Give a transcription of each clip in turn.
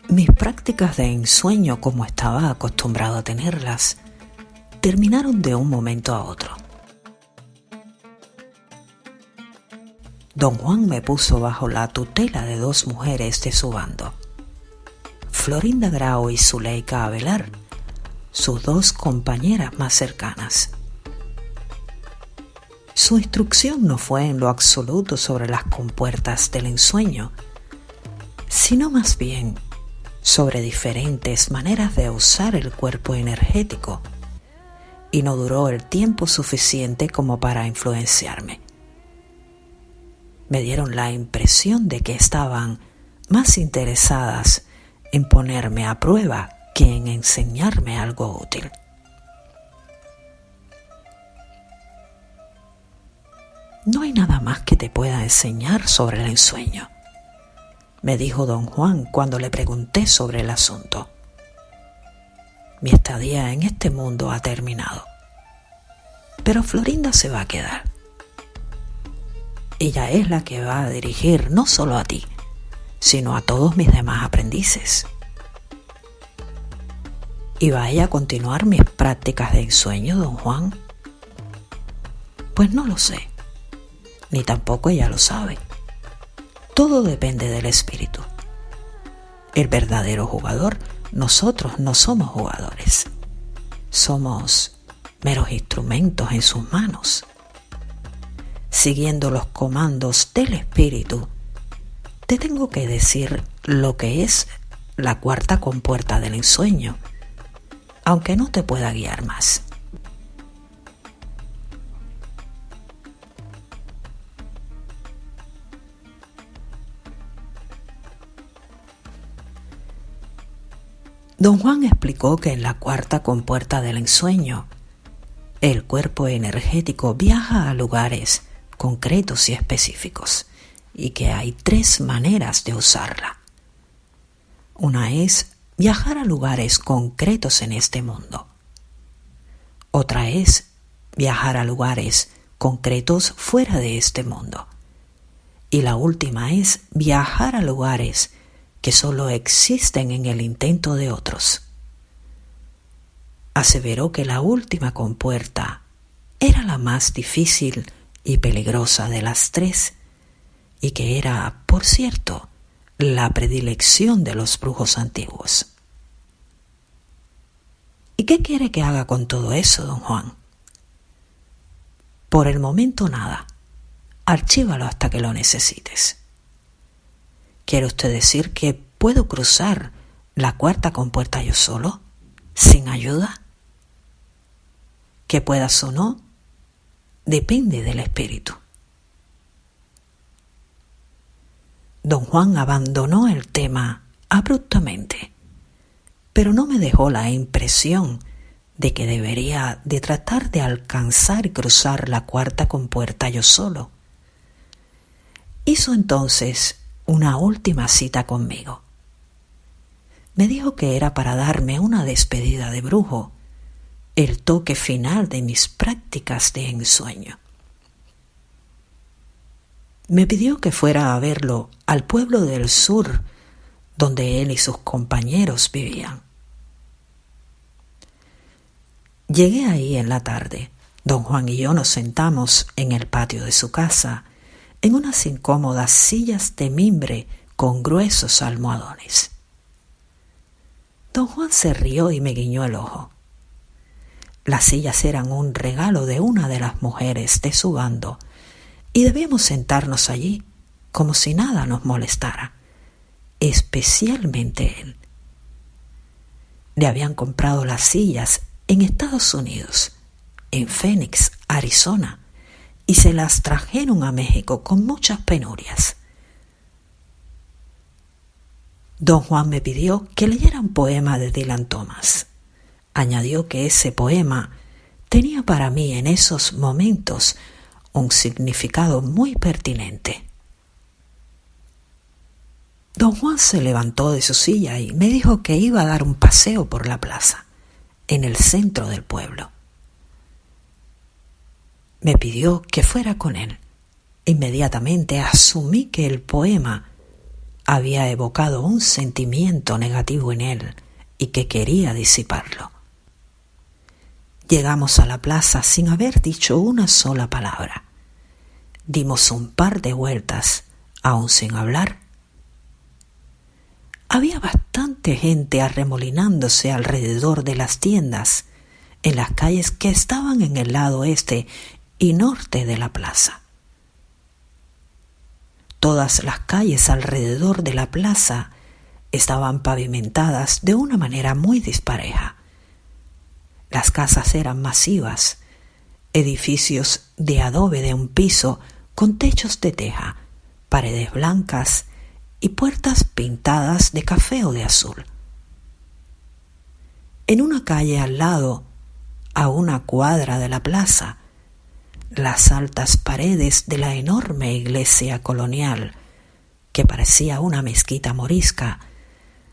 Mis prácticas de ensueño, como estaba acostumbrado a tenerlas, terminaron de un momento a otro. Don Juan me puso bajo la tutela de dos mujeres de su bando, Florinda Grau y Zuleika Avelar, sus dos compañeras más cercanas. Su instrucción no fue en lo absoluto sobre las compuertas del ensueño, sino más bien sobre diferentes maneras de usar el cuerpo energético, y no duró el tiempo suficiente como para influenciarme. Me dieron la impresión de que estaban más interesadas en ponerme a prueba que en enseñarme algo útil. No hay nada más que te pueda enseñar sobre el ensueño, me dijo don Juan cuando le pregunté sobre el asunto. Mi estadía en este mundo ha terminado, pero Florinda se va a quedar. Ella es la que va a dirigir no solo a ti, sino a todos mis demás aprendices. ¿Y va ella a continuar mis prácticas de ensueño, don Juan? Pues no lo sé, ni tampoco ella lo sabe. Todo depende del espíritu. El verdadero jugador, nosotros no somos jugadores. Somos meros instrumentos en sus manos. Siguiendo los comandos del espíritu, te tengo que decir lo que es la cuarta compuerta del ensueño, aunque no te pueda guiar más. Don Juan explicó que en la cuarta compuerta del ensueño, el cuerpo energético viaja a lugares concretos y específicos, y que hay 3 maneras de usarla. Una es viajar a lugares concretos en este mundo. Otra es viajar a lugares concretos fuera de este mundo. Y la última es viajar a lugares que solo existen en el intento de otros. Aseveró que la última compuerta era la más difícil y peligrosa de las 3, y que era, por cierto, la predilección de los brujos antiguos. ¿Y qué quiere que haga con todo eso, don Juan? Por el momento nada. Archívalo hasta que lo necesites. ¿Quiere usted decir que puedo cruzar la cuarta compuerta yo solo, sin ayuda? Que puedas o no, depende del espíritu. Don Juan abandonó el tema abruptamente, pero no me dejó la impresión de que debería de tratar de alcanzar y cruzar la cuarta compuerta yo solo. Hizo entonces una última cita conmigo. Me dijo que era para darme una despedida de brujo, el toque final de mis prácticas de ensueño. Me pidió que fuera a verlo al pueblo del sur, donde él y sus compañeros vivían. Llegué ahí en la tarde. Don Juan y yo nos sentamos en el patio de su casa, en unas incómodas sillas de mimbre con gruesos almohadones. Don Juan se rió y me guiñó el ojo. Las sillas eran un regalo de una de las mujeres de su bando, y debíamos sentarnos allí como si nada nos molestara, especialmente él. Le habían comprado las sillas en Estados Unidos, en Phoenix, Arizona, y se las trajeron a México con muchas penurias. Don Juan me pidió que leyera un poema de Dylan Thomas. Añadió que ese poema tenía para mí en esos momentos un significado muy pertinente. Don Juan se levantó de su silla y me dijo que iba a dar un paseo por la plaza, en el centro del pueblo. Me pidió que fuera con él. Inmediatamente asumí que el poema había evocado un sentimiento negativo en él y que quería disiparlo. Llegamos a la plaza sin haber dicho una sola palabra. Dimos un par de vueltas, aún sin hablar. Había bastante gente arremolinándose alrededor de las tiendas, en las calles que estaban en el lado este y norte de la plaza. Todas las calles alrededor de la plaza estaban pavimentadas de una manera muy dispareja. Las casas eran masivas, edificios de adobe de un piso con techos de teja, paredes blancas y puertas pintadas de café o de azul. En una calle al lado, a una cuadra de la plaza, las altas paredes de la enorme iglesia colonial, que parecía una mezquita morisca,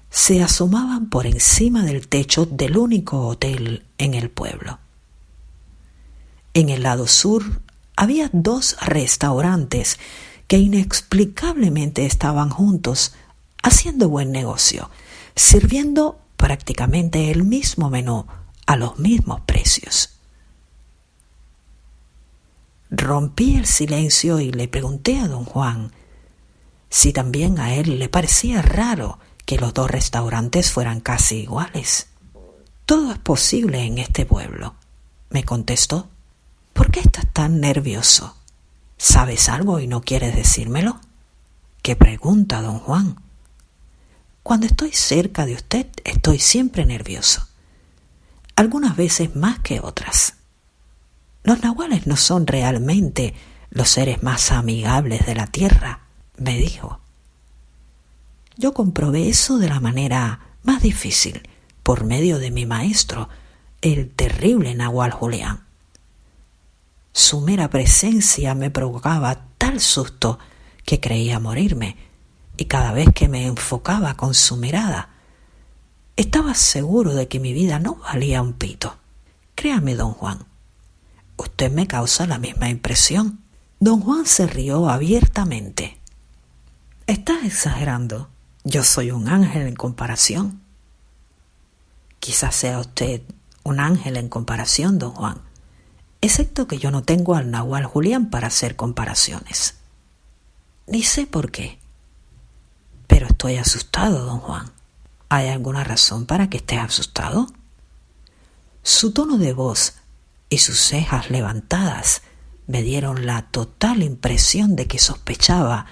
se asomaban por encima del techo del único hotel en el pueblo. En el lado sur había 2 restaurantes que inexplicablemente estaban juntos, haciendo buen negocio, sirviendo prácticamente el mismo menú a los mismos precios. Rompí el silencio y le pregunté a don Juan si también a él le parecía raro que los 2 restaurantes fueran casi iguales. Todo es posible en este pueblo, me contestó. ¿Por qué estás tan nervioso? ¿Sabes algo y no quieres decírmelo? ¿Qué pregunta, don Juan? Cuando estoy cerca de usted, estoy siempre nervioso. Algunas veces más que otras. Los nahuales no son realmente los seres más amigables de la tierra, me dijo. Yo comprobé eso de la manera más difícil, por medio de mi maestro, el terrible Nahual Julián. Su mera presencia me provocaba tal susto que creía morirme, y cada vez que me enfocaba con su mirada, estaba seguro de que mi vida no valía un pito. Créame, don Juan, usted me causa la misma impresión. Don Juan se rió abiertamente. Estás exagerando. Yo soy un ángel en comparación. Quizás sea usted un ángel en comparación, don Juan, excepto que yo no tengo al Nahual Julián para hacer comparaciones. Ni sé por qué, pero estoy asustado, don Juan. ¿Hay alguna razón para que estés asustado? Su tono de voz y sus cejas levantadas me dieron la total impresión de que sospechaba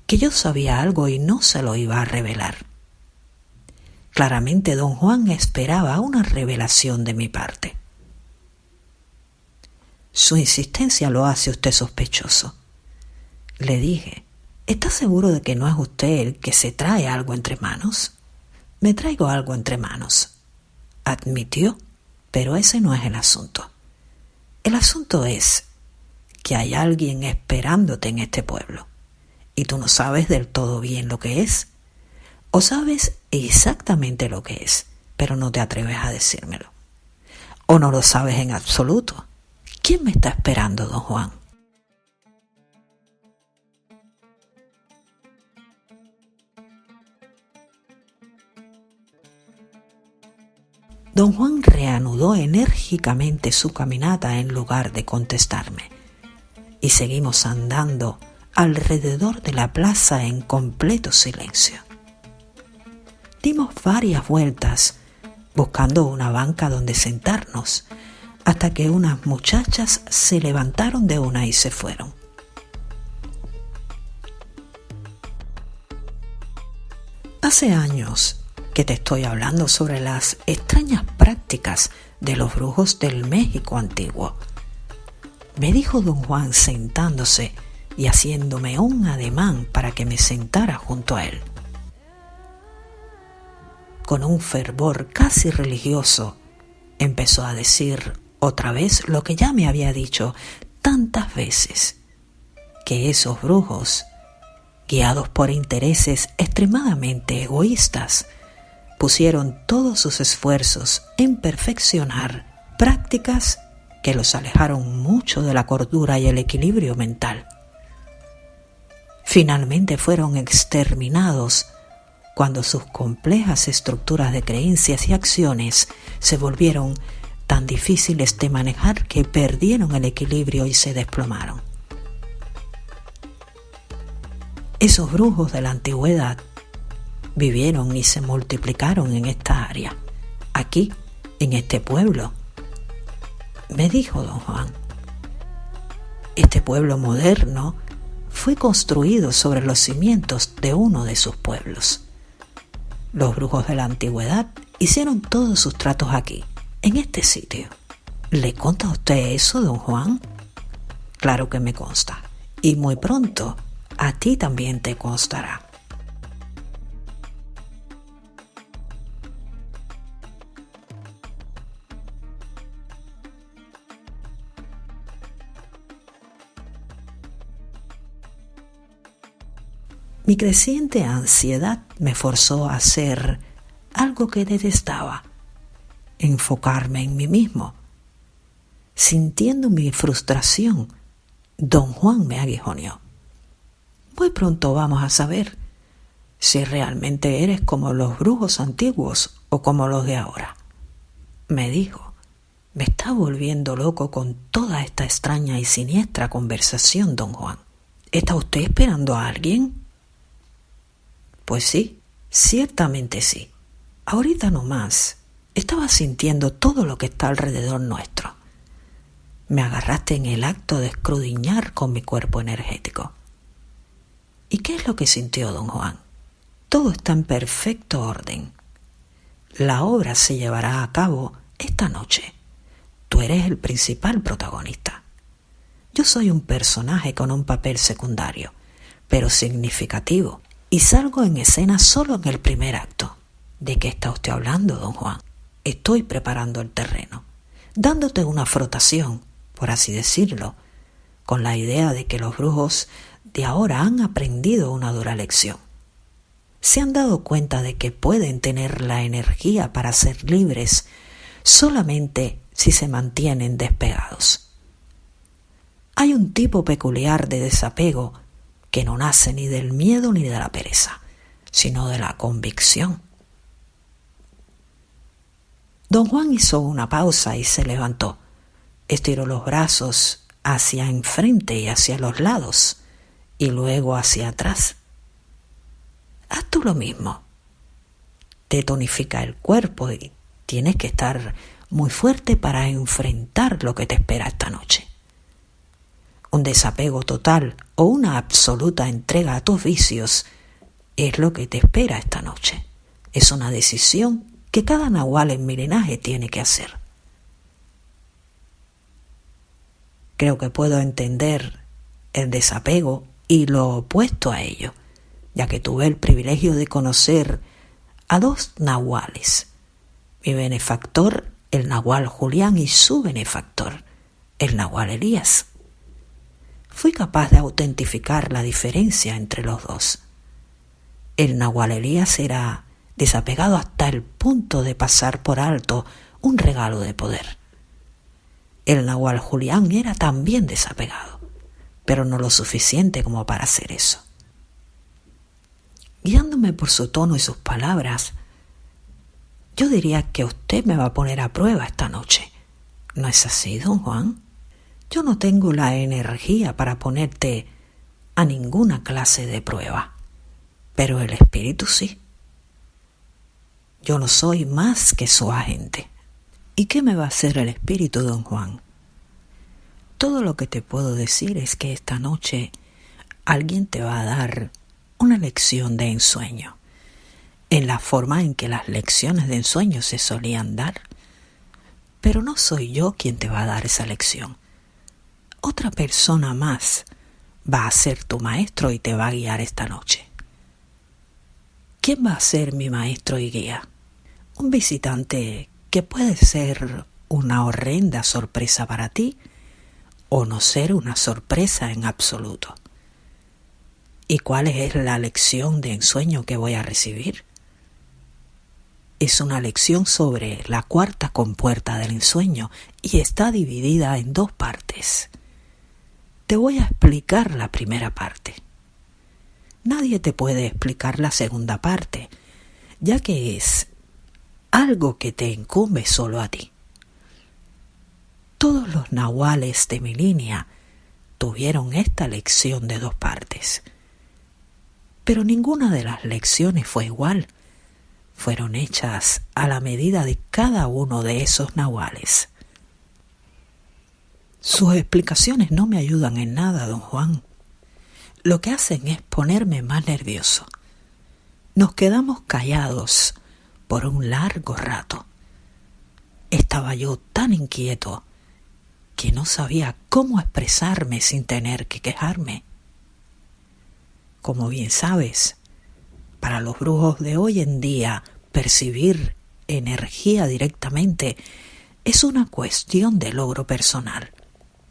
que yo sabía algo y no se lo iba a revelar. Claramente don Juan esperaba una revelación de mi parte. Su insistencia lo hace usted sospechoso. Le dije, ¿está seguro de que no es usted el que se trae algo entre manos? Me traigo algo entre manos, admitió, pero ese no es el asunto. El asunto es que hay alguien esperándote en este pueblo y tú no sabes del todo bien lo que es, o sabes exactamente lo que es, pero no te atreves a decírmelo, o no lo sabes en absoluto. ¿Quién me está esperando, don Juan? Don Juan reanudó enérgicamente su caminata en lugar de contestarme, y seguimos andando alrededor de la plaza en completo silencio. Dimos varias vueltas buscando una banca donde sentarnos, hasta que unas muchachas se levantaron de una y se fueron. Hace años que te estoy hablando sobre las extrañas prácticas de los brujos del México antiguo, me dijo don Juan sentándose y haciéndome un ademán para que me sentara junto a él. Con un fervor casi religioso, empezó a decir otra vez lo que ya me había dicho tantas veces, que esos brujos, guiados por intereses extremadamente egoístas, pusieron todos sus esfuerzos en perfeccionar prácticas que los alejaron mucho de la cordura y el equilibrio mental. finalmente fueron exterminados cuando sus complejas estructuras de creencias y acciones se volvieron tan difíciles de manejar que perdieron el equilibrio y se desplomaron. Esos brujos de la antigüedad vivieron y se multiplicaron en esta área, aquí, en este pueblo. Me dijo don Juan, este pueblo moderno fue construido sobre los cimientos de uno de sus pueblos. Los brujos de la antigüedad hicieron todos sus tratos aquí, en este sitio. ¿Le consta a usted eso, don Juan? Claro que me consta, y muy pronto a ti también te constará. Mi creciente ansiedad me forzó a hacer algo que detestaba, enfocarme en mí mismo. Sintiendo mi frustración, don Juan me aguijoneó. Muy pronto vamos a saber si realmente eres como los brujos antiguos o como los de ahora. Me dijo, me está volviendo loco con toda esta extraña y siniestra conversación, don Juan. ¿Está usted esperando a alguien? Pues sí, ciertamente sí. Ahorita nomás estaba sintiendo todo lo que está alrededor nuestro. Me agarraste en el acto de escudriñar con mi cuerpo energético. ¿Y qué es lo que sintió don Juan? Todo está en perfecto orden. La obra se llevará a cabo esta noche. Tú eres el principal protagonista. Yo soy un personaje con un papel secundario, pero significativo. Y salgo en escena solo en el primer acto. ¿De qué está usted hablando, don Juan? Estoy preparando el terreno, dándote una frotación, por así decirlo, con la idea de que los brujos de ahora han aprendido una dura lección. Se han dado cuenta de que pueden tener la energía para ser libres solamente si se mantienen despegados. Hay un tipo peculiar de desapego que no nace ni del miedo ni de la pereza, sino de la convicción. Don Juan hizo una pausa y se levantó. Estiró los brazos hacia enfrente y hacia los lados, y luego hacia atrás. Haz tú lo mismo. Te tonifica el cuerpo y tienes que estar muy fuerte para enfrentar lo que te espera esta noche. Un desapego total o una absoluta entrega a tus vicios es lo que te espera esta noche. Es una decisión que cada nahual en mi linaje tiene que hacer. Creo que puedo entender el desapego y lo opuesto a ello, ya que tuve el privilegio de conocer a dos nahuales, mi benefactor, el nahual Julián, y su benefactor, el nahual Elías. Fui capaz de autentificar la diferencia entre los dos. El nahual Elías era desapegado hasta el punto de pasar por alto un regalo de poder. El nahual Julián era también desapegado, pero no lo suficiente como para hacer eso. Guiándome por su tono y sus palabras, yo diría que usted me va a poner a prueba esta noche. ¿No es así, don Juan? Yo no tengo la energía para ponerte a ninguna clase de prueba, pero el espíritu sí. Yo no soy más que su agente. ¿Y qué me va a hacer el espíritu, don Juan? Todo lo que te puedo decir es que esta noche alguien te va a dar una lección de ensueño, en la forma en que las lecciones de ensueño se solían dar. Pero no soy yo quien te va a dar esa lección. Otra persona más va a ser tu maestro y te va a guiar esta noche. ¿Quién va a ser mi maestro y guía? Un visitante que puede ser una horrenda sorpresa para ti o no ser una sorpresa en absoluto. ¿Y cuál es la lección de ensueño que voy a recibir? Es una lección sobre la cuarta compuerta del ensueño y está dividida en dos partes. Te voy a explicar la primera parte. nadie te puede explicar la segunda parte, ya que es algo que te incumbe solo a ti. Todos los nahuales de mi línea tuvieron esta lección de 2 partes, pero ninguna de las lecciones fue igual. Fueron hechas a la medida de cada uno de esos nahuales. Sus explicaciones no me ayudan en nada, don Juan. Lo que hacen es ponerme más nervioso. Nos quedamos callados por un largo rato. Estaba yo tan inquieto que no sabía cómo expresarme sin tener que quejarme. Como bien sabes, para los brujos de hoy en día, percibir energía directamente es una cuestión de logro personal,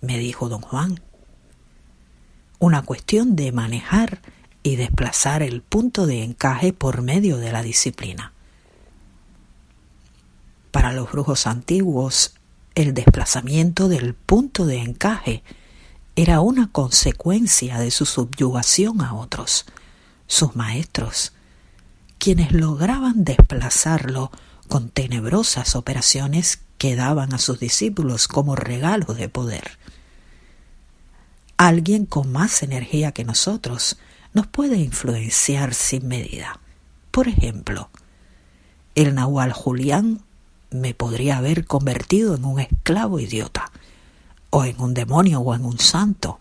me dijo don Juan. Una cuestión de manejar y desplazar el punto de encaje por medio de la disciplina. Para los brujos antiguos, el desplazamiento del punto de encaje era una consecuencia de su subyugación a otros, sus maestros, quienes lograban desplazarlo con tenebrosas operaciones que daban a sus discípulos como regalo de poder. Alguien con más energía que nosotros nos puede influenciar sin medida. Por ejemplo, el nahual Julián me podría haber convertido en un esclavo idiota, o en un demonio o en un santo,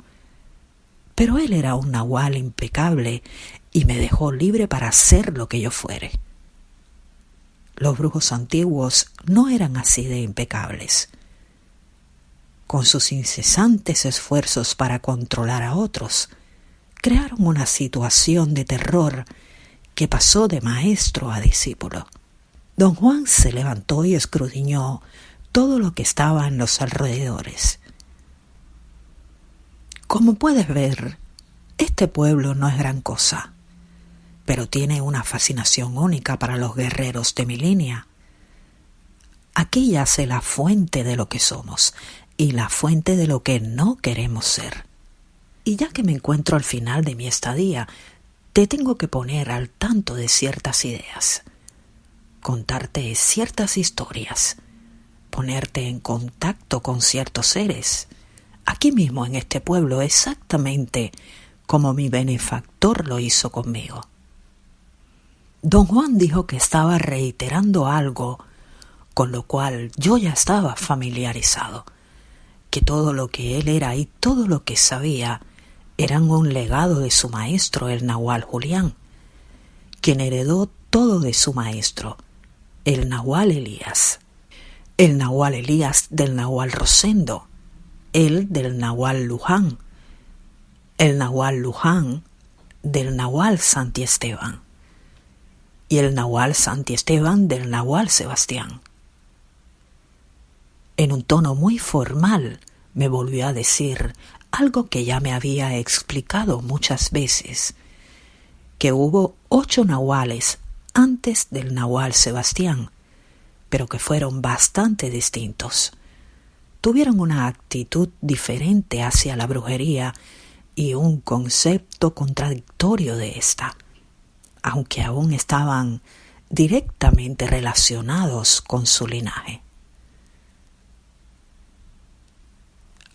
pero él era un nahual impecable y me dejó libre para hacer lo que yo fuere. Los brujos antiguos no eran así de impecables. Con sus incesantes esfuerzos para controlar a otros, crearon una situación de terror que pasó de maestro a discípulo. Don Juan se levantó y escudriñó todo lo que estaba en los alrededores. Como puedes ver, este pueblo no es gran cosa, pero tiene una fascinación única para los guerreros de mi línea. Aquí yace la fuente de lo que somos y la fuente de lo que no queremos ser. Y ya que me encuentro al final de mi estadía, te tengo que poner al tanto de ciertas ideas, contarte ciertas historias, ponerte en contacto con ciertos seres, aquí mismo en este pueblo, exactamente como mi benefactor lo hizo conmigo. Don Juan dijo que estaba reiterando algo con lo cual yo ya estaba familiarizado, que todo lo que él era y todo lo que sabía eran un legado de su maestro, el nahual Julián, quien heredó todo de su maestro, el nahual Elías del nahual Rosendo, él del nahual Luján, el nahual Luján del nahual Santiesteban y el nahual Santiesteban del nahual Sebastián. En un tono muy formal me volvió a decir algo que ya me había explicado muchas veces, que hubo 8 nahuales antes del nahual Sebastián, pero que fueron bastante distintos. Tuvieron una actitud diferente hacia la brujería y un concepto contradictorio de esta, aunque aún estaban directamente relacionados con su linaje.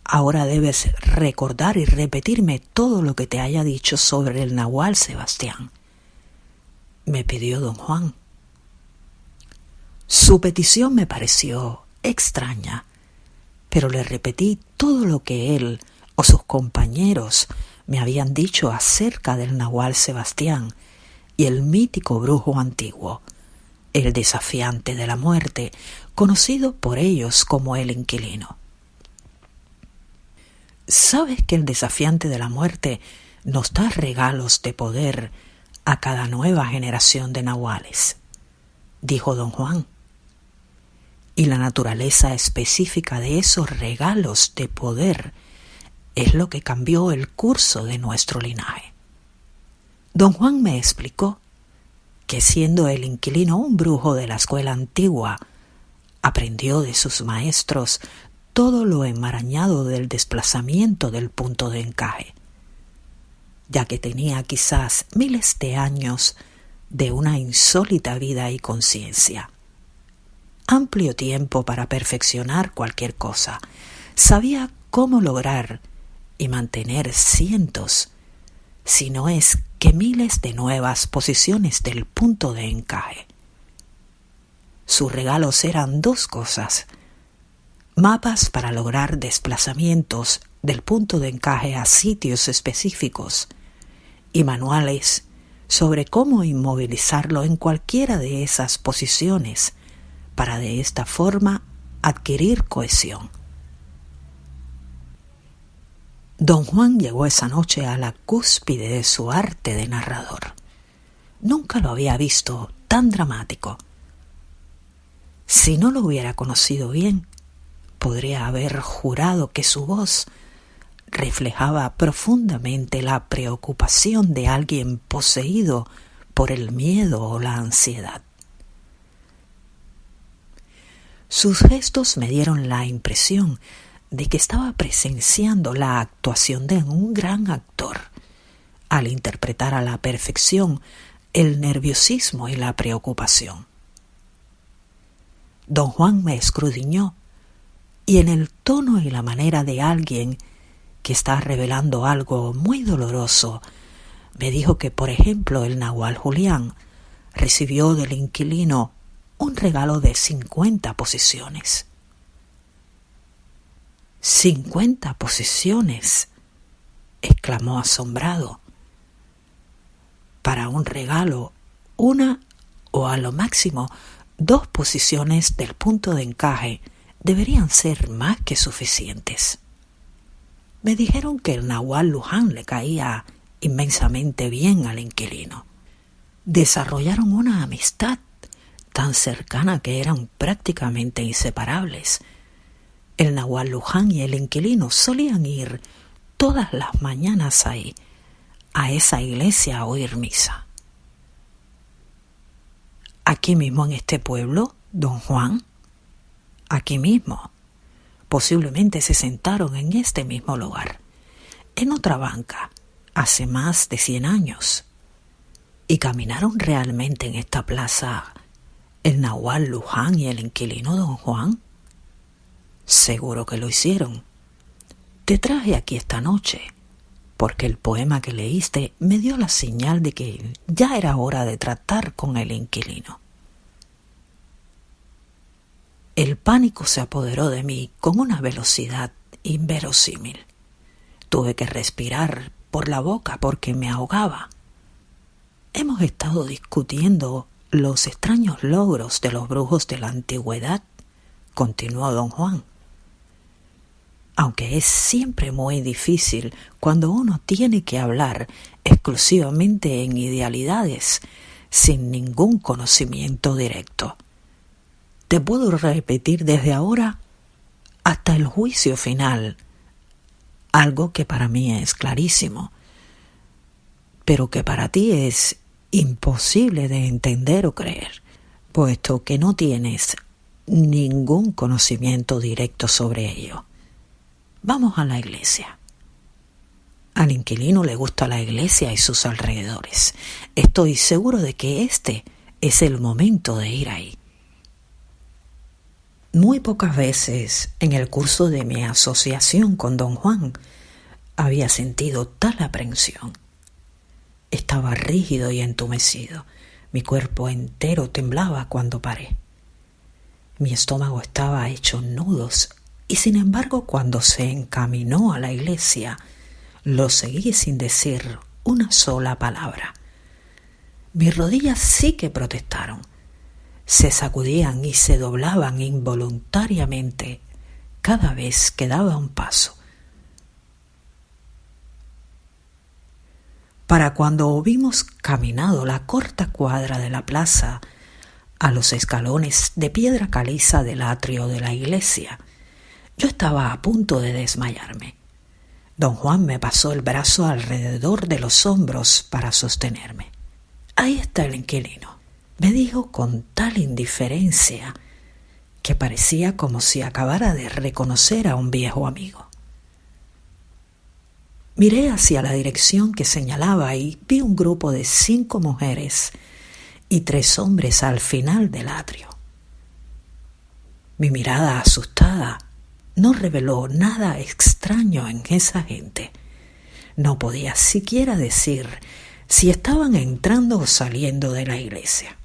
Ahora debes recordar y repetirme todo lo que te haya dicho sobre el nahual Sebastián, me pidió don Juan. Su petición me pareció extraña, pero le repetí todo lo que él o sus compañeros me habían dicho acerca del nahual Sebastián y el mítico brujo antiguo, el desafiante de la muerte, conocido por ellos como el inquilino. ¿Sabes que el desafiante de la muerte nos da regalos de poder a cada nueva generación de nahuales?, dijo don Juan. Y la naturaleza específica de esos regalos de poder es lo que cambió el curso de nuestro linaje. Don Juan me explicó que siendo el inquilino un brujo de la escuela antigua, aprendió de sus maestros todo lo enmarañado del desplazamiento del punto de encaje. ya que tenía quizás miles de años de una insólita vida y conciencia. Amplio tiempo para perfeccionar cualquier cosa. Sabía cómo lograr y mantener cientos, si no es que miles de nuevas posiciones del punto de encaje. Sus regalos eran dos cosas: mapas para lograr desplazamientos del punto de encaje a sitios específicos y manuales sobre cómo inmovilizarlo en cualquiera de esas posiciones para de esta forma adquirir cohesión. Don Juan llegó esa noche a la cúspide de su arte de narrador. Nunca lo había visto tan dramático. Si no lo hubiera conocido bien, podría haber jurado que su voz reflejaba profundamente la preocupación de alguien poseído por el miedo o la ansiedad. Sus gestos me dieron la impresión de que estaba presenciando la actuación de un gran actor, al interpretar a la perfección el nerviosismo y la preocupación. Don Juan me escudriñó y en el tono y la manera de alguien que está revelando algo muy doloroso, me dijo que, por ejemplo, el nahual Julián recibió del inquilino un regalo de 50 posiciones. 50 posiciones, exclamó asombrado. Para un regalo, una o a lo máximo 2 posiciones del punto de encaje deberían ser más que suficientes. Me dijeron que el nahual Luján le caía inmensamente bien al inquilino. Desarrollaron una amistad tan cercana que eran prácticamente inseparables. El nahual Luján y el inquilino solían ir todas las mañanas ahí, a esa iglesia, a oír misa. ¿Aquí mismo en este pueblo, don Juan? Aquí mismo. Posiblemente se sentaron en este mismo lugar, en otra banca, hace más de 100 años. ¿Y caminaron realmente en esta plaza el nahual Luján y el inquilino don Juan? Seguro que lo hicieron. Te traje aquí esta noche porque el poema que leíste me dio la señal de que ya era hora de tratar con el inquilino. El pánico se apoderó de mí con una velocidad inverosímil. Tuve que respirar por la boca porque me ahogaba. Hemos estado discutiendo los extraños logros de los brujos de la antigüedad, continuó don Juan. Aunque es siempre muy difícil cuando uno tiene que hablar exclusivamente en idealidades, sin ningún conocimiento directo. Te puedo repetir desde ahora hasta el juicio final, algo que para mí es clarísimo, pero que para ti es imposible de entender o creer, puesto que no tienes ningún conocimiento directo sobre ello. Vamos a la iglesia. Al inquilino le gusta la iglesia y sus alrededores. Estoy seguro de que este es el momento de ir ahí. Muy pocas veces en el curso de mi asociación con don Juan había sentido tal aprensión. Estaba rígido y entumecido. Mi cuerpo entero temblaba cuando paré. Mi estómago estaba hecho nudos y sin embargo cuando se encaminó a la iglesia lo seguí sin decir una sola palabra. Mis rodillas sí que protestaron. Se sacudían y se doblaban involuntariamente cada vez que daba un paso. Para cuando hubimos caminado la corta cuadra de la plaza a los escalones de piedra caliza del atrio de la iglesia, yo estaba a punto de desmayarme. Don Juan me pasó el brazo alrededor de los hombros para sostenerme. Ahí está el inquilino, me dijo con tal indiferencia que parecía como si acabara de reconocer a un viejo amigo. Miré hacia la dirección que señalaba y vi un grupo de 5 mujeres y 3 hombres al final del atrio. Mi mirada asustada no reveló nada extraño en esa gente. No podía siquiera decir si estaban entrando o saliendo de la iglesia,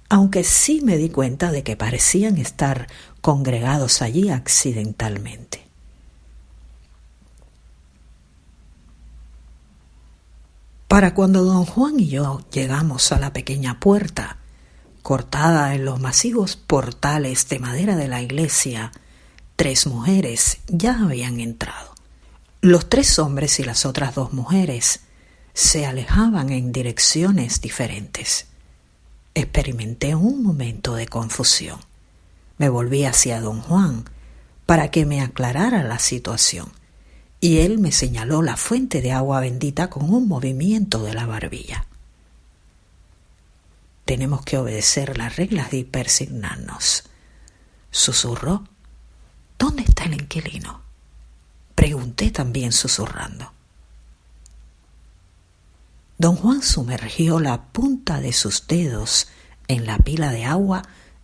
aunque sí me di cuenta de que parecían estar congregados allí accidentalmente. Para cuando don Juan y yo llegamos a la pequeña puerta, cortada en los masivos portales de madera de la iglesia, 3 mujeres ya habían entrado. Los 3 hombres y las otras 2 mujeres se alejaban en direcciones diferentes. Experimenté un momento de confusión. Me volví hacia don Juan para que me aclarara la situación, y él me señaló la fuente de agua bendita con un movimiento de la barbilla. Tenemos que obedecer las reglas y persignarnos, susurró. ¿Dónde está el inquilino? Pregunté también susurrando. Don Juan sumergió la punta de sus dedos en la pila de agua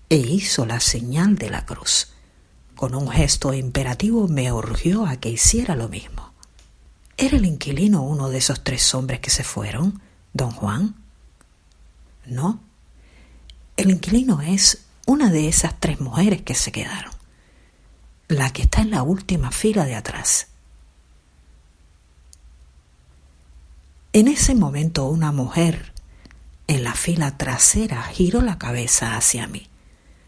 e hizo la señal de la cruz. Con un gesto imperativo me urgió a que hiciera lo mismo. ¿Era el inquilino uno de esos 3 hombres que se fueron, don Juan? No. El inquilino es una de esas 3 mujeres que se quedaron, la que está en la última fila de atrás. En ese momento una mujer en la fila trasera giró la cabeza hacia mí,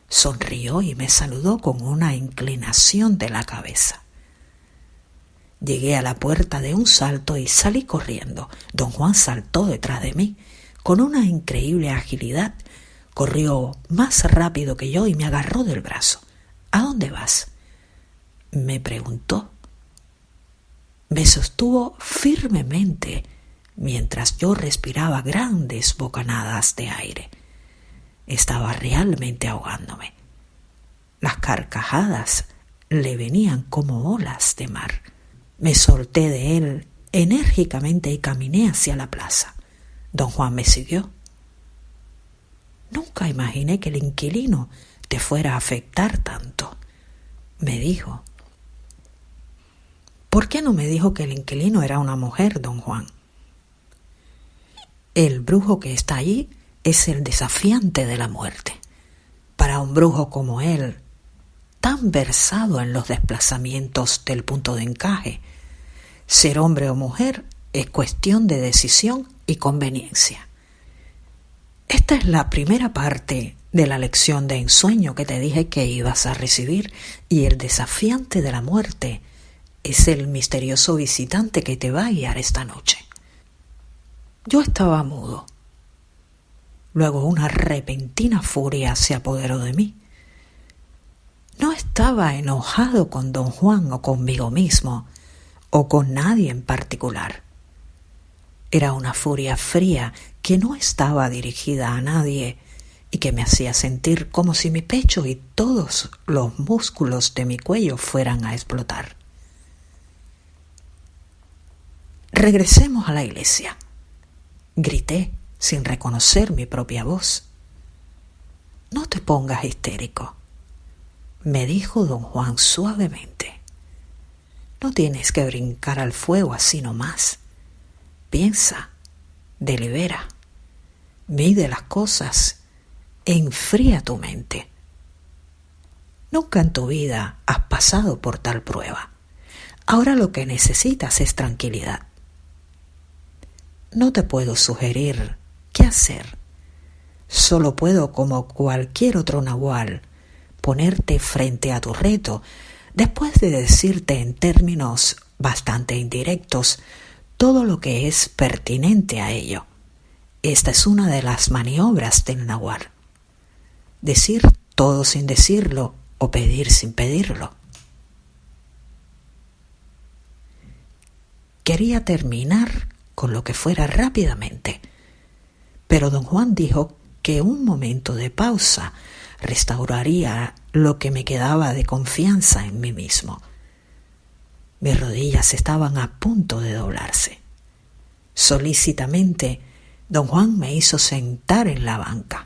sonrió y me saludó con una inclinación de la cabeza. Llegué a la puerta de un salto y salí corriendo. Don Juan saltó detrás de mí con una increíble agilidad. Corrió más rápido que yo y me agarró del brazo. ¿A dónde vas?, me preguntó. Me sostuvo firmemente mientras yo respiraba grandes bocanadas de aire. Estaba realmente ahogándome. Las carcajadas le venían como olas de mar. Me solté de él enérgicamente y caminé hacia la plaza. Don Juan me siguió. Nunca imaginé que el inquilino te fuera a afectar tanto, me dijo. ¿Por qué no me dijo que el inquilino era una mujer, don Juan? El brujo que está allí es el desafiante de la muerte. Para un brujo como él, tan versado en los desplazamientos del punto de encaje, ser hombre o mujer es cuestión de decisión y conveniencia. Esta es la primera parte de la lección de ensueño que te dije que ibas a recibir, y el desafiante de la muerte es el misterioso visitante que te va a guiar esta noche. Yo estaba mudo. Luego una repentina furia se apoderó de mí. No estaba enojado con don Juan o conmigo mismo, o con nadie en particular. Era una furia fría que no estaba dirigida a nadie y que me hacía sentir como si mi pecho y todos los músculos de mi cuello fueran a explotar. Regresemos a la iglesia, grité sin reconocer mi propia voz. No te pongas histérico, me dijo don Juan suavemente. No tienes que brincar al fuego así nomás. Piensa, delibera, mide las cosas, enfría tu mente. Nunca en tu vida has pasado por tal prueba. Ahora lo que necesitas es tranquilidad. No te puedo sugerir qué hacer. Solo puedo, como cualquier otro nahual, ponerte frente a tu reto después de decirte en términos bastante indirectos todo lo que es pertinente a ello. Esta es una de las maniobras del nahual. Decir todo sin decirlo o pedir sin pedirlo. Quería terminar con lo que fuera rápidamente, pero don Juan dijo que un momento de pausa restauraría lo que me quedaba de confianza en mí mismo. Mis rodillas estaban a punto de doblarse. Solícitamente, don Juan me hizo sentar en la banca.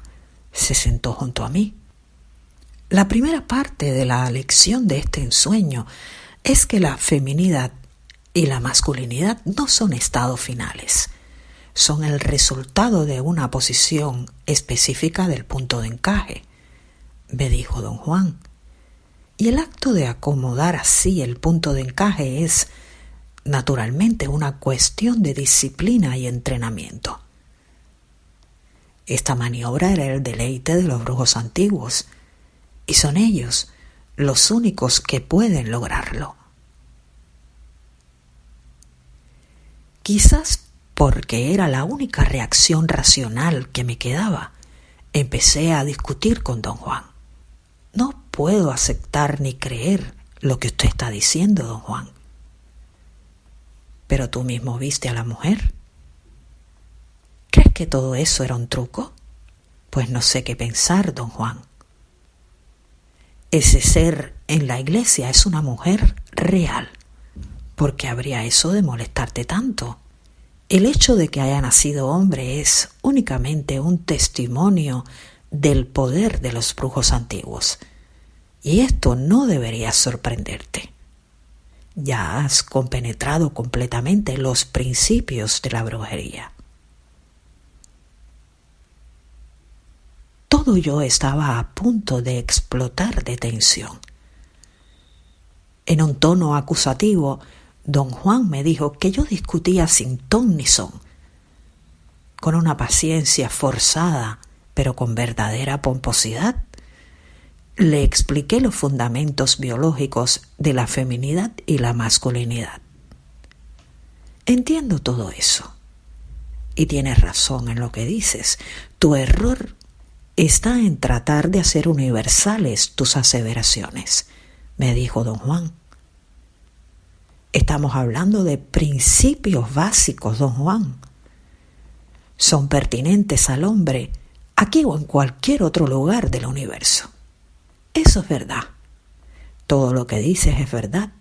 Se sentó junto a mí. La primera parte de la lección de este ensueño es que la feminidad y la masculinidad no son estados finales. Son el resultado de una posición específica del punto de encaje, me dijo don Juan. Y el acto de acomodar así el punto de encaje es, naturalmente, una cuestión de disciplina y entrenamiento. Esta maniobra era el deleite de los brujos antiguos, y son ellos los únicos que pueden lograrlo. Quizás porque era la única reacción racional que me quedaba, empecé a discutir con don Juan. No puedo aceptar ni creer lo que usted está diciendo, don Juan. Pero tú mismo viste a la mujer. ¿Crees que todo eso era un truco? Pues no sé qué pensar, don Juan. Ese ser en la iglesia es una mujer real. ¿Por qué habría eso de molestarte tanto? El hecho de que haya nacido hombre es únicamente un testimonio del poder de los brujos antiguos. Y esto no debería sorprenderte. Ya has compenetrado completamente los principios de la brujería. Todo yo estaba a punto de explotar de tensión. En un tono acusativo, don Juan me dijo que yo discutía sin ton ni son, con una paciencia forzada, pero con verdadera pomposidad. Le expliqué los fundamentos biológicos de la feminidad y la masculinidad. Entiendo todo eso. Y tienes razón en lo que dices. Tu error está en tratar de hacer universales tus aseveraciones, me dijo don Juan. Estamos hablando de principios básicos, don Juan. Son pertinentes al hombre aquí o en cualquier otro lugar del universo. Eso es verdad. Todo lo que dices es verdad,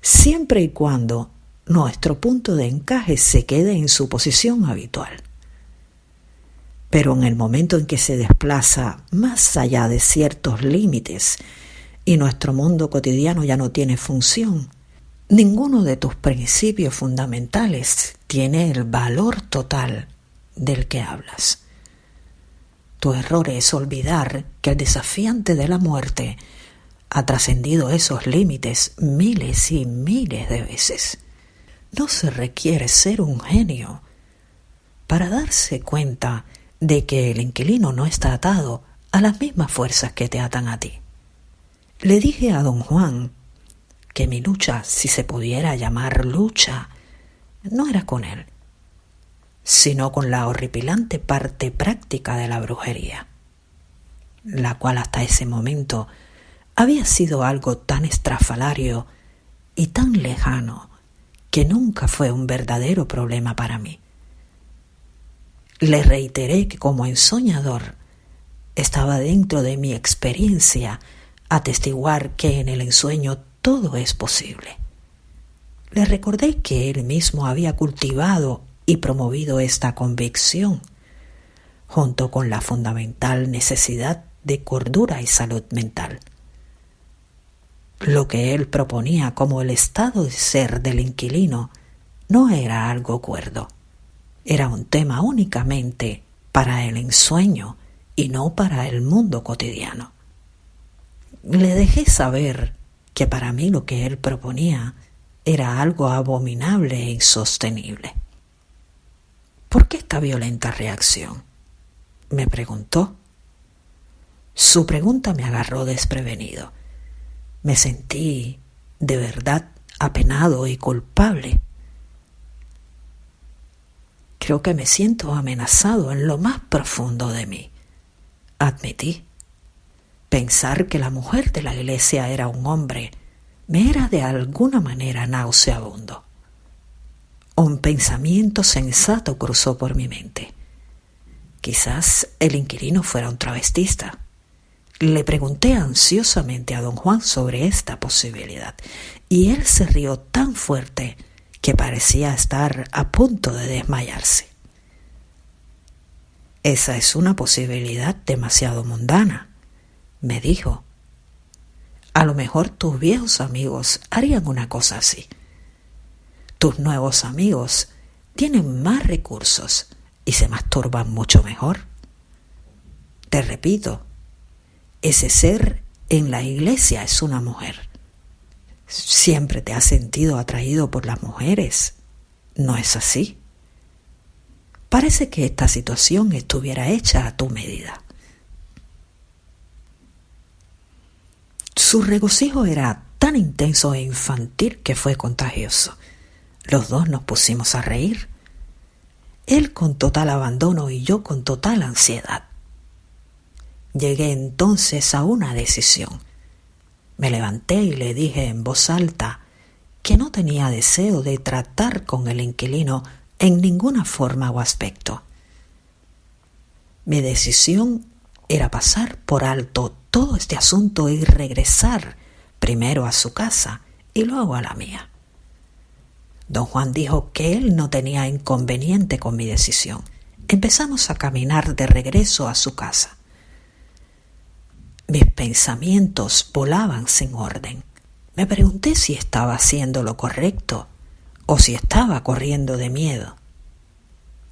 siempre y cuando nuestro punto de encaje se quede en su posición habitual. Pero en el momento en que se desplaza más allá de ciertos límites y nuestro mundo cotidiano ya no tiene función, ninguno de tus principios fundamentales tiene el valor total del que hablas. Tu error es olvidar que el desafiante de la muerte ha trascendido esos límites miles y miles de veces. No se requiere ser un genio para darse cuenta de que el inquilino no está atado a las mismas fuerzas que te atan a ti. Le dije a don Juan que mi lucha, si se pudiera llamar lucha, no era con él, sino con la horripilante parte práctica de la brujería, la cual hasta ese momento había sido algo tan estrafalario y tan lejano que nunca fue un verdadero problema para mí. Le reiteré que como ensoñador estaba dentro de mi experiencia atestiguar que en el ensueño todo es posible. Le recordé que él mismo había cultivado y promovido esta convicción, junto con la fundamental necesidad de cordura y salud mental. Lo que él proponía como el estado de ser del inquilino no era algo cuerdo. Era un tema únicamente para el ensueño y no para el mundo cotidiano. Le dejé saber que para mí lo que él proponía era algo abominable e insostenible. ¿Por qué esta violenta reacción?, me preguntó. Su pregunta me agarró desprevenido. Me sentí de verdad apenado y culpable. Creo que me siento amenazado en lo más profundo de mí, admití. Pensar que la mujer de la iglesia era un hombre me era de alguna manera nauseabundo. Un pensamiento sensato cruzó por mi mente. Quizás el inquilino fuera un travestista. Le pregunté ansiosamente a don Juan sobre esta posibilidad y él se rió tan fuerte que parecía estar a punto de desmayarse. Esa es una posibilidad demasiado mundana, me dijo. A lo mejor tus viejos amigos harían una cosa así. Tus nuevos amigos tienen más recursos y se masturban mucho mejor. Te repito, ese ser en la iglesia es una mujer. Siempre te has sentido atraído por las mujeres. ¿No es así? Parece que esta situación estuviera hecha a tu medida. Su regocijo era tan intenso e infantil que fue contagioso. Los dos nos pusimos a reír. Él con total abandono y yo con total ansiedad. Llegué entonces a una decisión. Me levanté y le dije en voz alta que no tenía deseo de tratar con el inquilino en ninguna forma o aspecto. Mi decisión era pasar por alto todo este asunto y regresar primero a su casa y luego a la mía. Don Juan dijo que él no tenía inconveniente con mi decisión. Empezamos a caminar de regreso a su casa. Mis pensamientos volaban sin orden. Me pregunté si estaba haciendo lo correcto o si estaba corriendo de miedo.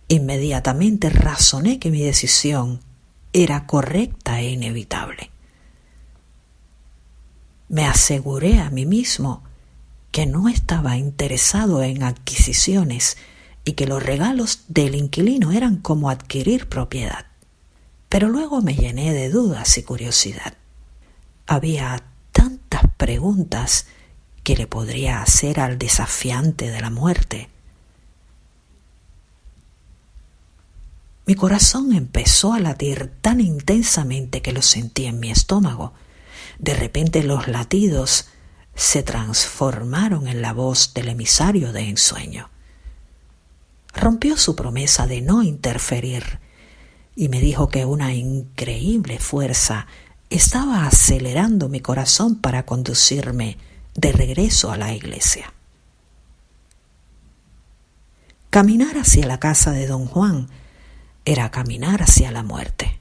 Inmediatamente razoné que mi decisión era correcta e inevitable. Me aseguré a mí mismo que no estaba interesado en adquisiciones y que los regalos del inquilino eran como adquirir propiedad. Pero luego me llené de dudas y curiosidad. Había tantas preguntas que le podría hacer al desafiante de la muerte. Mi corazón empezó a latir tan intensamente que lo sentí en mi estómago. De repente los latidos se transformaron en la voz del emisario de ensueño. Rompió su promesa de no interferir y me dijo que una increíble fuerza estaba acelerando mi corazón para conducirme de regreso a la iglesia. Caminar hacia la casa de don Juan era caminar hacia la muerte.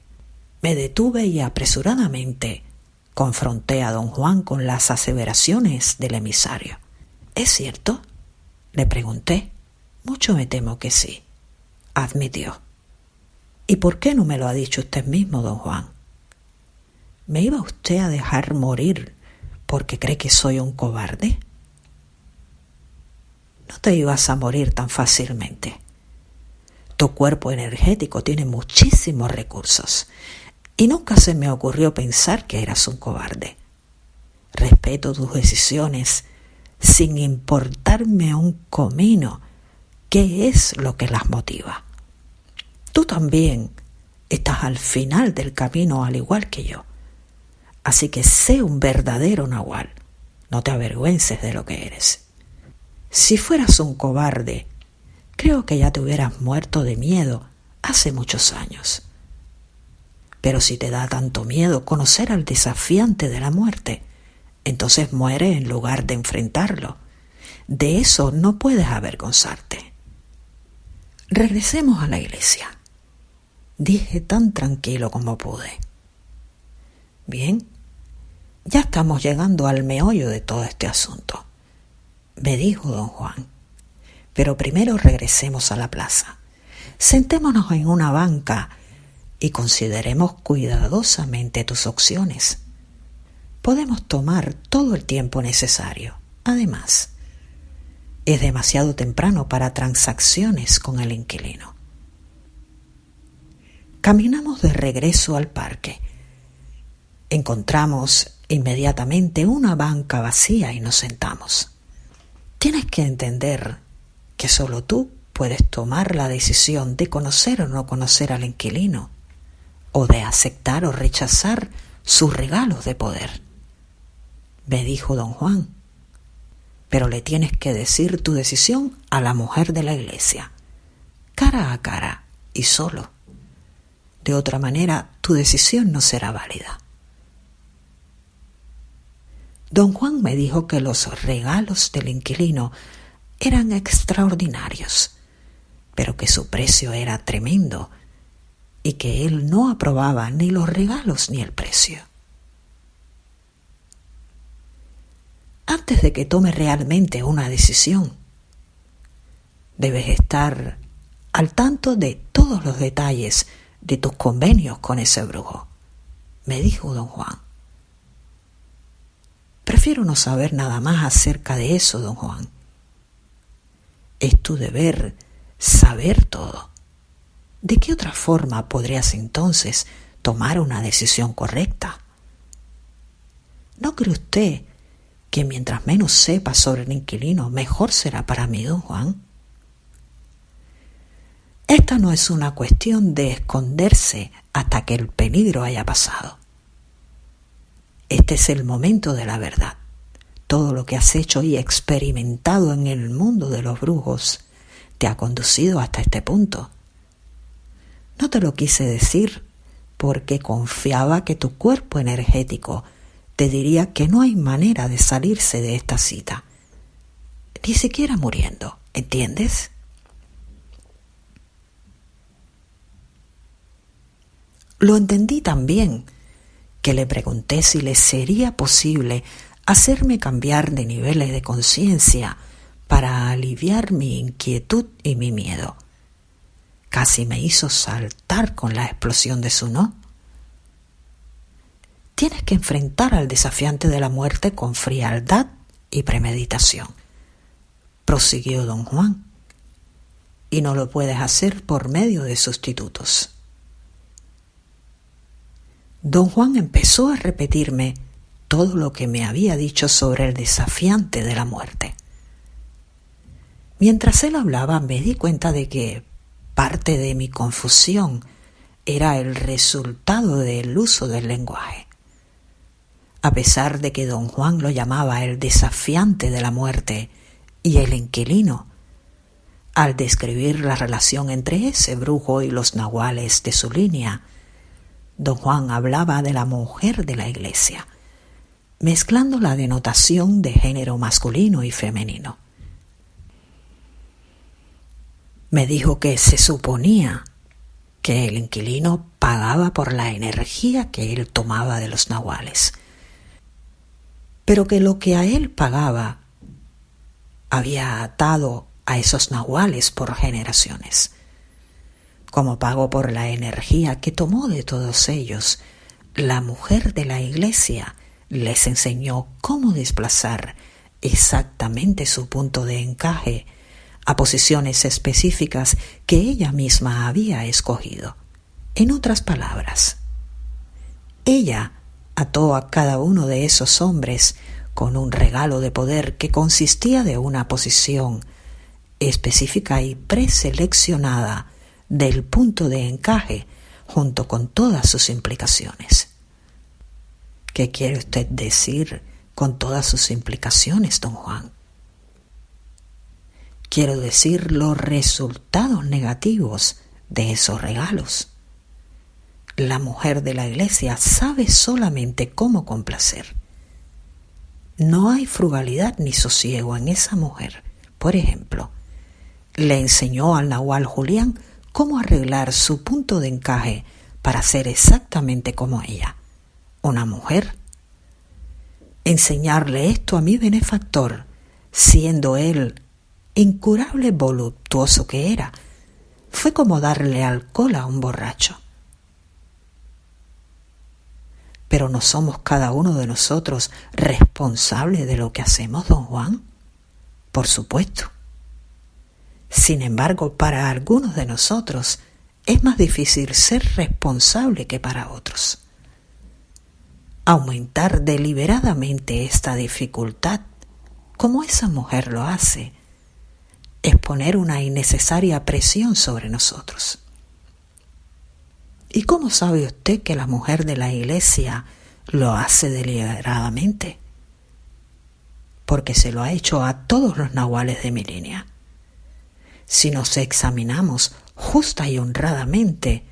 Me detuve y apresuradamente confronté a don Juan con las aseveraciones del emisario. ¿Es cierto?, le pregunté. Mucho me temo que sí, admitió. ¿Y por qué no me lo ha dicho usted mismo, don Juan? ¿Me iba usted a dejar morir porque cree que soy un cobarde? No te ibas a morir tan fácilmente. Tu cuerpo energético tiene muchísimos recursos y nunca se me ocurrió pensar que eras un cobarde. Respeto tus decisiones sin importarme un comino qué es lo que las motiva. Tú también estás al final del camino al igual que yo. Así que sé un verdadero nahual. No te avergüences de lo que eres. Si fueras un cobarde, creo que ya te hubieras muerto de miedo hace muchos años. Pero si te da tanto miedo conocer al desafiante de la muerte, entonces muere en lugar de enfrentarlo. De eso no puedes avergonzarte. Regresemos a la iglesia, dije tan tranquilo como pude. Bien, ya estamos llegando al meollo de todo este asunto, me dijo don Juan. Pero primero regresemos a la plaza. Sentémonos en una banca y consideremos cuidadosamente tus opciones. Podemos tomar todo el tiempo necesario. Además, es demasiado temprano para transacciones con el inquilino. Caminamos de regreso al parque. Encontramos inmediatamente una banca vacía y nos sentamos. Tienes que entender que solo tú puedes tomar la decisión de conocer o no conocer al inquilino, o de aceptar o rechazar sus regalos de poder, me dijo don Juan. Pero le tienes que decir tu decisión a la mujer de la iglesia, cara a cara y solo. De otra manera, tu decisión no será válida. Don Juan me dijo que los regalos del inquilino eran extraordinarios, pero que su precio era tremendo y que él no aprobaba ni los regalos ni el precio. Antes de que tome realmente una decisión, debes estar al tanto de todos los detalles de tus convenios con ese brujo, me dijo don Juan. Prefiero no saber nada más acerca de eso, don Juan. Es tu deber saber todo. ¿De qué otra forma podrías entonces tomar una decisión correcta? ¿No cree usted que mientras menos sepa sobre el inquilino, mejor será para mí, don Juan? Esta no es una cuestión de esconderse hasta que el peligro haya pasado. Este es el momento de la verdad. Todo lo que has hecho y experimentado en el mundo de los brujos te ha conducido hasta este punto. No te lo quise decir porque confiaba que tu cuerpo energético te diría que no hay manera de salirse de esta cita, ni siquiera muriendo, ¿entiendes? Lo entendí también, que le pregunté si le sería posible hacerme cambiar de niveles de conciencia para aliviar mi inquietud y mi miedo. Casi me hizo saltar con la explosión de su no. Tienes que enfrentar al desafiante de la muerte con frialdad y premeditación, prosiguió don Juan, y no lo puedes hacer por medio de sustitutos. Don Juan empezó a repetirme todo lo que me había dicho sobre el desafiante de la muerte. Mientras él hablaba, me di cuenta de que parte de mi confusión era el resultado del uso del lenguaje. A pesar de que don Juan lo llamaba el desafiante de la muerte y el inquilino, al describir la relación entre ese brujo y los nahuales de su línea, don Juan hablaba de la mujer de la iglesia, mezclando la denotación de género masculino y femenino. Me dijo que se suponía que el inquilino pagaba por la energía que él tomaba de los nahuales, pero que lo que a él pagaba había atado a esos nahuales por generaciones. Como pago por la energía que tomó de todos ellos, la mujer de la iglesia les enseñó cómo desplazar exactamente su punto de encaje a posiciones específicas que ella misma había escogido. En otras palabras, ella ató a cada uno de esos hombres con un regalo de poder que consistía de una posición específica y preseleccionada del punto de encaje junto con todas sus implicaciones. ¿Qué quiere usted decir con todas sus implicaciones, don Juan? Quiero decir los resultados negativos de esos regalos. La mujer de la iglesia sabe solamente cómo complacer. No hay frugalidad ni sosiego en esa mujer. Por ejemplo, le enseñó al nahual Julián cómo arreglar su punto de encaje para ser exactamente como ella, una mujer. Enseñarle esto a mi benefactor, siendo él incurable voluptuoso que era, fue como darle alcohol a un borracho. Pero ¿no somos cada uno de nosotros responsables de lo que hacemos, don Juan? Por supuesto. Sin embargo, para algunos de nosotros es más difícil ser responsable que para otros. Aumentar deliberadamente esta dificultad, como esa mujer lo hace, es poner una innecesaria presión sobre nosotros. ¿Y cómo sabe usted que la mujer de la iglesia lo hace deliberadamente? Porque se lo ha hecho a todos los nahuales de mi línea. Si nos examinamos justa y honradamente,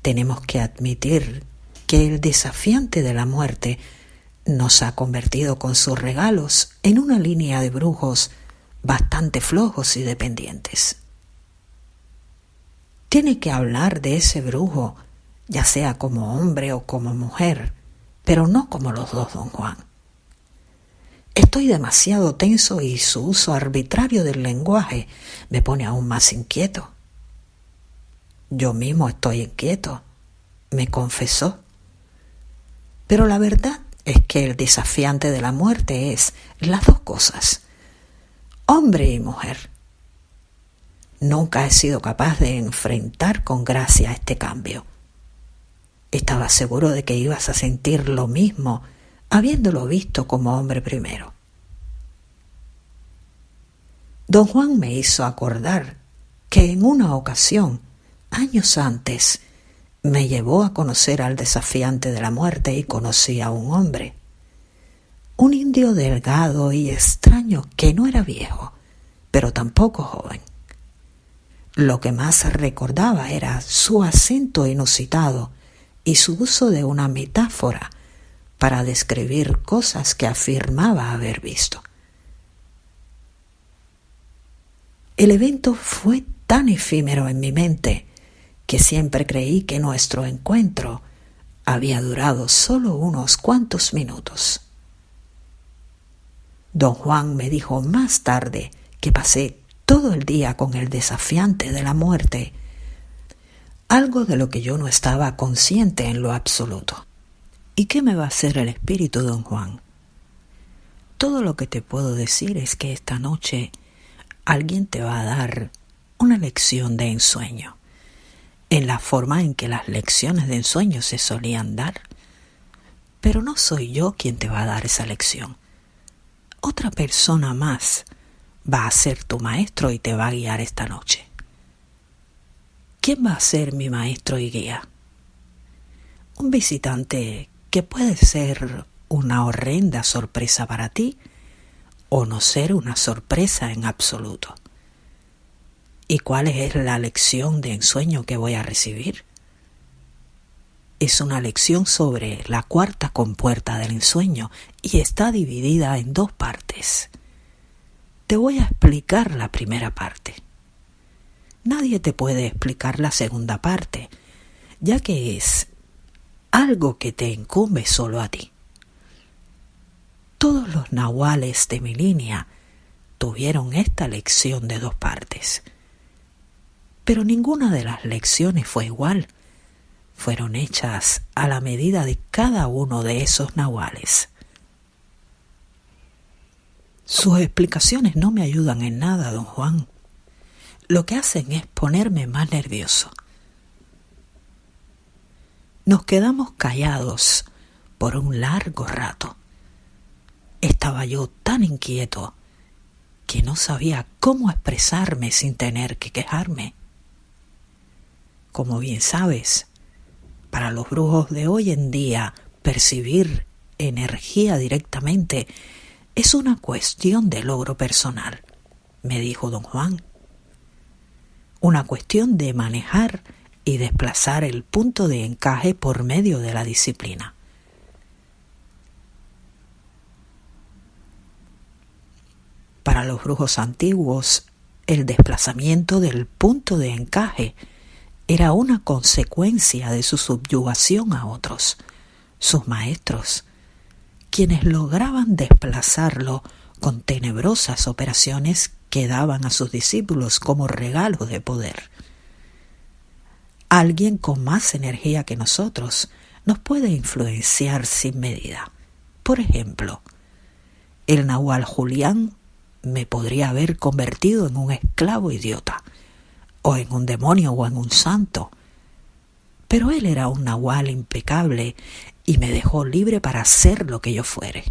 tenemos que admitir que el desafiante de la muerte Nos ha convertido con sus regalos en una línea de brujos bastante flojos y dependientes. Tiene que hablar de ese brujo, ya sea como hombre o como mujer, pero no como los dos, don Juan. Estoy demasiado tenso y su uso arbitrario del lenguaje me pone aún más inquieto. Yo mismo estoy inquieto, me confesó. Pero la verdad es que el desafiante de la muerte es las dos cosas, hombre y mujer. Nunca he sido capaz de enfrentar con gracia este cambio. Estaba seguro de que ibas a sentir lo mismo habiéndolo visto como hombre primero. Don Juan me hizo acordar que en una ocasión, años antes, me llevó a conocer al desafiante de la muerte y conocí a un hombre, un indio delgado y extraño que no era viejo, pero tampoco joven. Lo que más recordaba era su acento inusitado y su uso de una metáfora para describir cosas que afirmaba haber visto. El evento fue tan efímero en mi mente que siempre creí que nuestro encuentro había durado solo unos cuantos minutos. Don Juan me dijo más tarde que pasé todo el día con el desafiante de la muerte, algo de lo que yo no estaba consciente en lo absoluto. ¿Y qué me va a hacer el espíritu, don Juan? Todo lo que te puedo decir es que esta noche alguien te va a dar una lección de ensueño, en la forma en que las lecciones de ensueño se solían dar. Pero no soy yo quien te va a dar esa lección. Otra persona más va a ser tu maestro y te va a guiar esta noche. ¿Quién va a ser mi maestro y guía? Un visitante que puede ser una horrenda sorpresa para ti o no ser una sorpresa en absoluto. ¿Y cuál es la lección de ensueño que voy a recibir? Es una lección sobre la cuarta compuerta del ensueño y está dividida en dos partes. Te voy a explicar la primera parte. Nadie te puede explicar la segunda parte, ya que es algo que te incumbe solo a ti. Todos los nahuales de mi línea tuvieron esta lección de dos partes, pero ninguna de las lecciones fue igual. Fueron hechas a la medida de cada uno de esos nahuales. Sus explicaciones no me ayudan en nada, don Juan. Lo que hacen es ponerme más nervioso. Nos quedamos callados por un largo rato. Estaba yo tan inquieto que no sabía cómo expresarme sin tener que quejarme. Como bien sabes, para los brujos de hoy en día, percibir energía directamente es una cuestión de logro personal, me dijo don Juan. Una cuestión de manejar y desplazar el punto de encaje por medio de la disciplina. Para los brujos antiguos, el desplazamiento del punto de encaje era una consecuencia de su subyugación a otros, sus maestros, quienes lograban desplazarlo con tenebrosas operaciones que daban a sus discípulos como regalo de poder. Alguien con más energía que nosotros nos puede influenciar sin medida. Por ejemplo, el nahual Julián me podría haber convertido en un esclavo idiota, o en un demonio o en un santo, pero él era un nahual impecable y me dejó libre para hacer lo que yo fuere.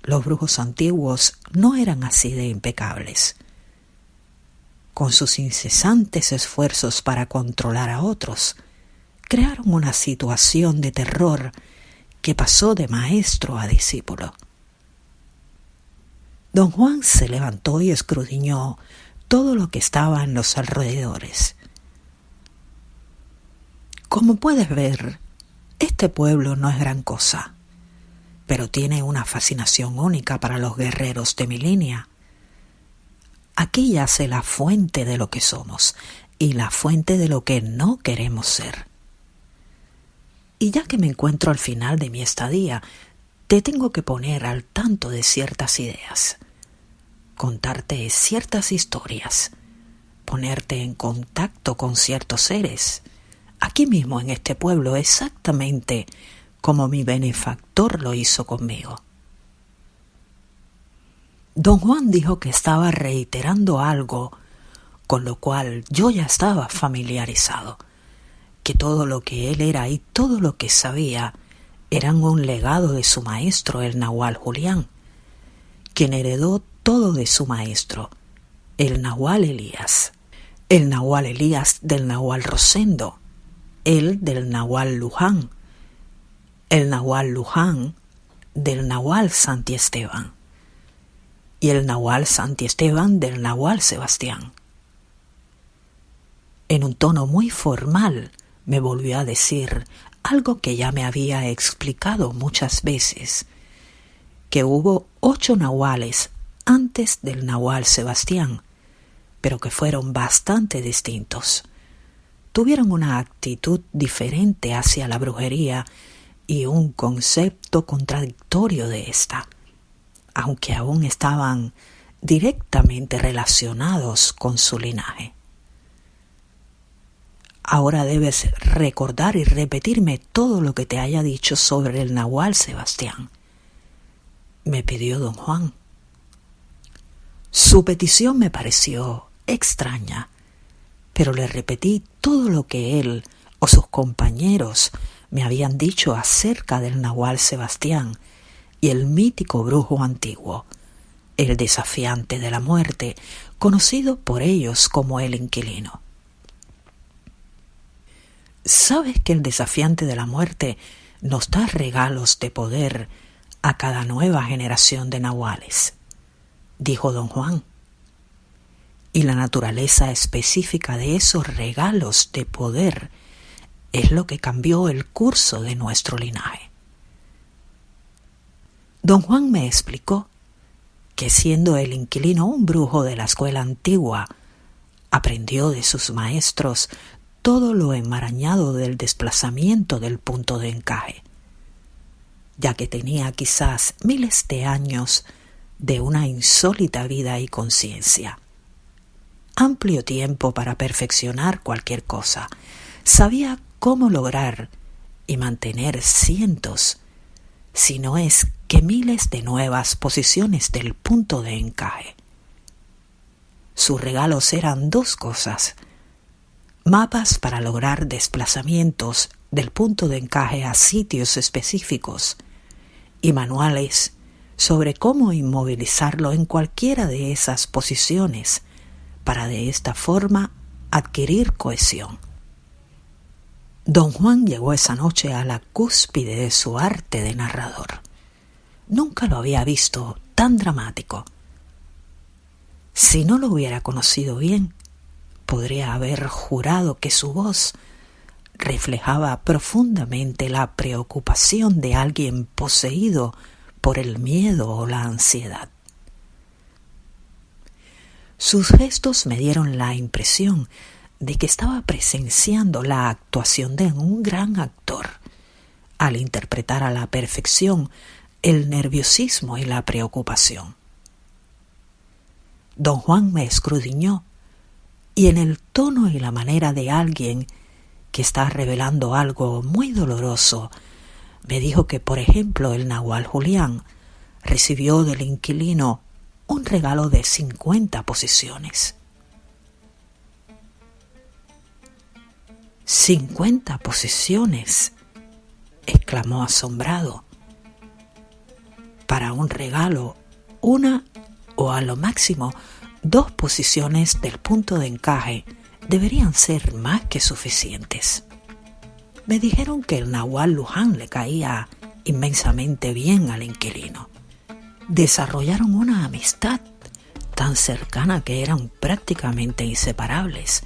Los brujos antiguos no eran así de impecables. Con sus incesantes esfuerzos para controlar a otros, crearon una situación de terror que pasó de maestro a discípulo. Don Juan se levantó y escudriñó todo lo que estaba en los alrededores. Como puedes ver, este pueblo no es gran cosa. pero tiene una fascinación única para los guerreros de mi línea. Aquí yace la fuente de lo que somos y la fuente de lo que no queremos ser. Y ya que me encuentro al final de mi estadía, te tengo que poner al tanto de ciertas ideas, contarte ciertas historias, ponerte en contacto con ciertos seres, aquí mismo en este pueblo, exactamente como mi benefactor lo hizo conmigo. Don Juan dijo que estaba reiterando algo con lo cual yo ya estaba familiarizado, que todo lo que él era y todo lo que sabía eran un legado de su maestro, el Nahual Julián, quien heredó todo de su maestro, el Nahual Elías del Nahual Rosendo, él del Nahual Luján, el Nahual Luján del Nahual Santiesteban y el Nahual Santiesteban del Nahual Sebastián. En un tono muy formal me volvió a decir algo que ya me había explicado muchas veces, que hubo 8 nahuales antes del Nahual Sebastián, pero que fueron bastante distintos. Tuvieron una actitud diferente hacia la brujería y un concepto contradictorio de esta, aunque aún estaban directamente relacionados con su linaje. Ahora debes recordar y repetirme todo lo que te haya dicho sobre el Nahual Sebastián, me pidió don Juan. Su petición me pareció extraña, pero le repetí todo lo que él o sus compañeros me habían dicho acerca del Nahual Sebastián y el mítico brujo antiguo, el desafiante de la muerte, conocido por ellos como el inquilino. ¿Sabes que el desafiante de la muerte nos da regalos de poder a cada nueva generación de nahuales?, dijo don Juan. Y la naturaleza específica de esos regalos de poder es lo que cambió el curso de nuestro linaje. Don Juan me explicó que siendo el inquilino un brujo de la escuela antigua, aprendió de sus maestros todo lo enmarañado del desplazamiento del punto de encaje, ya que tenía quizás miles de años de una insólita vida y conciencia. Amplio tiempo para perfeccionar cualquier cosa. Sabía cómo lograr y mantener cientos, si no es que miles de nuevas posiciones del punto de encaje. Sus regalos eran 2 cosas: mapas para lograr desplazamientos del punto de encaje a sitios específicos y manuales sobre cómo inmovilizarlo en cualquiera de esas posiciones para de esta forma adquirir cohesión. Don Juan llegó esa noche a la cúspide de su arte de narrador. Nunca lo había visto tan dramático. Si no lo hubiera conocido bien, podría haber jurado que su voz reflejaba profundamente la preocupación de alguien poseído por el miedo o la ansiedad. Sus gestos me dieron la impresión de que estaba presenciando la actuación de un gran actor, al interpretar a la perfección el nerviosismo y la preocupación. Don Juan me escudriñó y en el tono y la manera de alguien que está revelando algo muy doloroso, me dijo que, por ejemplo, el Nahual Julián recibió del inquilino un regalo de 50 posiciones. «¿50 posiciones?», exclamó asombrado. Para un regalo, 1 o a lo máximo 2 posiciones del punto de encaje deberían ser más que suficientes. Me dijeron que el Nahual Luján le caía inmensamente bien al inquilino. Desarrollaron una amistad tan cercana que eran prácticamente inseparables.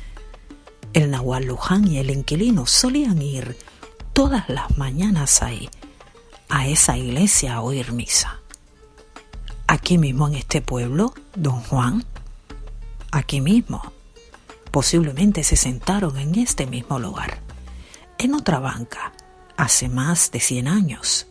El Nahual Luján y el inquilino solían ir todas las mañanas ahí, a esa iglesia a oír misa. Aquí mismo en este pueblo, don Juan, aquí mismo. Posiblemente se sentaron en este mismo lugar, en otra banca, hace más de 100 años.